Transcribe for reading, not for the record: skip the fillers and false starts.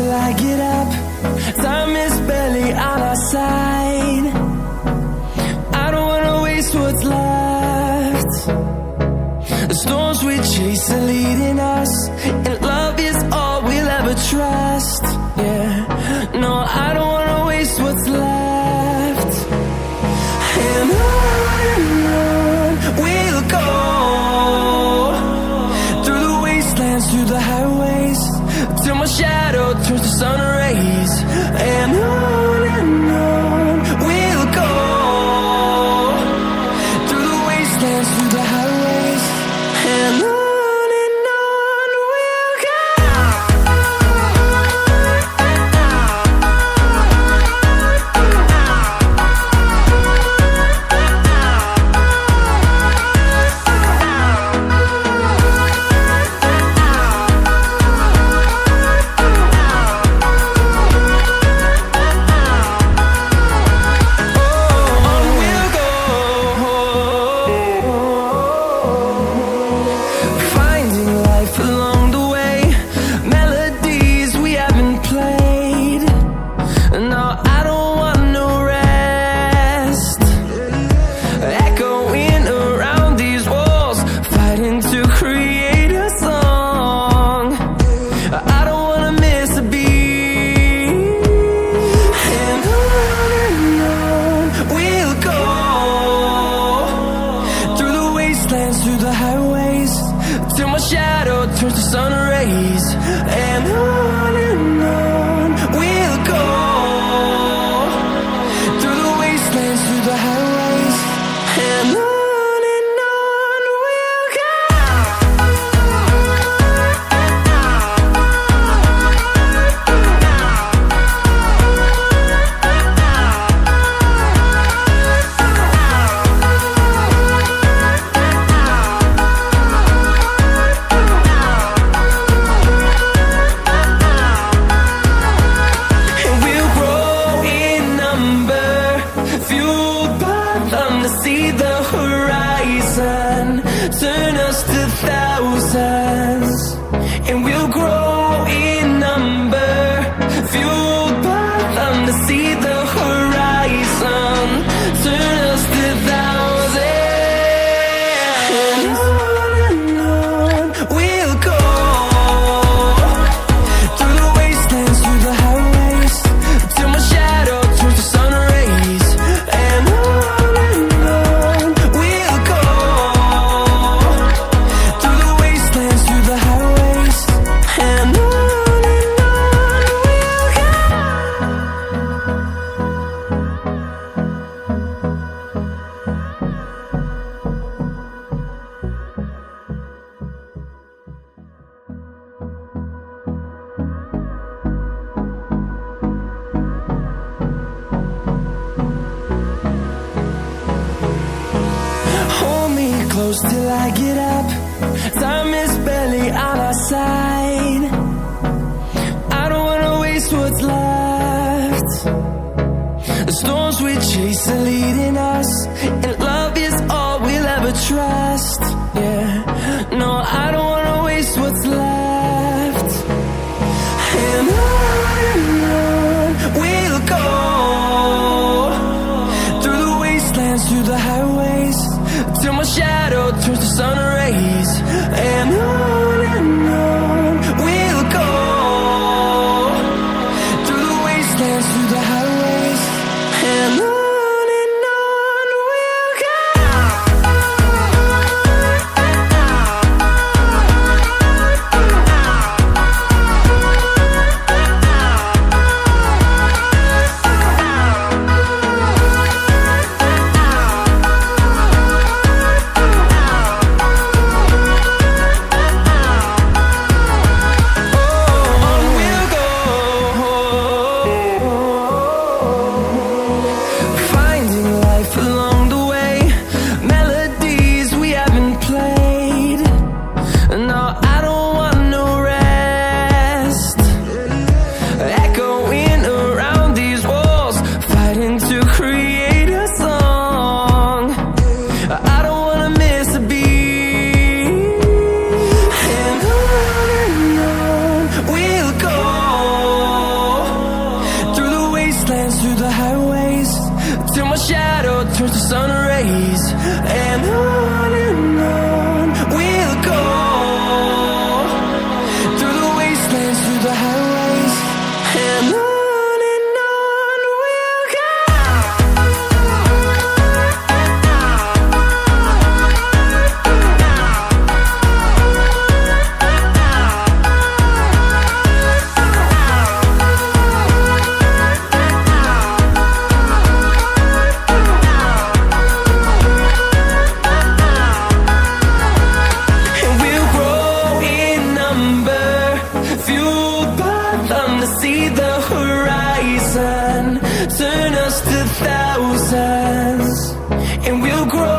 till I get up. Time is barely on our side. I don't wanna waste what's left. The storms we chase are leading us, and love is all we'll ever trust. Yeah, no, I don't wanna waste what's left. And on we'll go, through the wastelands, through the highways, till my shadow turns to sun rays. And on we'll go, through the wastelands, through the highways, and on we'll go. Through the highways, till my shadow turns to sun rays. And on we'll go, through the wastelands, through the highways, and on we'll go. See the horizon, turn us to thousands, and we'll grow in number, fueled by them to see the horizon, turn us to thousands. And on we'll go, through the wastelands, through the highways, till my shadow turns to sun rays. And close till I get up. Time is barely on our side. I don't wanna waste what's left. The storms we chase are leading us, and love is all we'll ever trust. Yeah, no, I don't wanna waste what's left. And on we'll go, through the wastelands, through the highways, till my shadow turns to sun rays. And on we'll go, through the wastelands, through the highways, and on we'll go. the highways, till my shadow turns to sun rays. And on we'll go, through the wastelands, through the highways. And on we'll go. See the horizon, turn us to thousands, and we'll grow.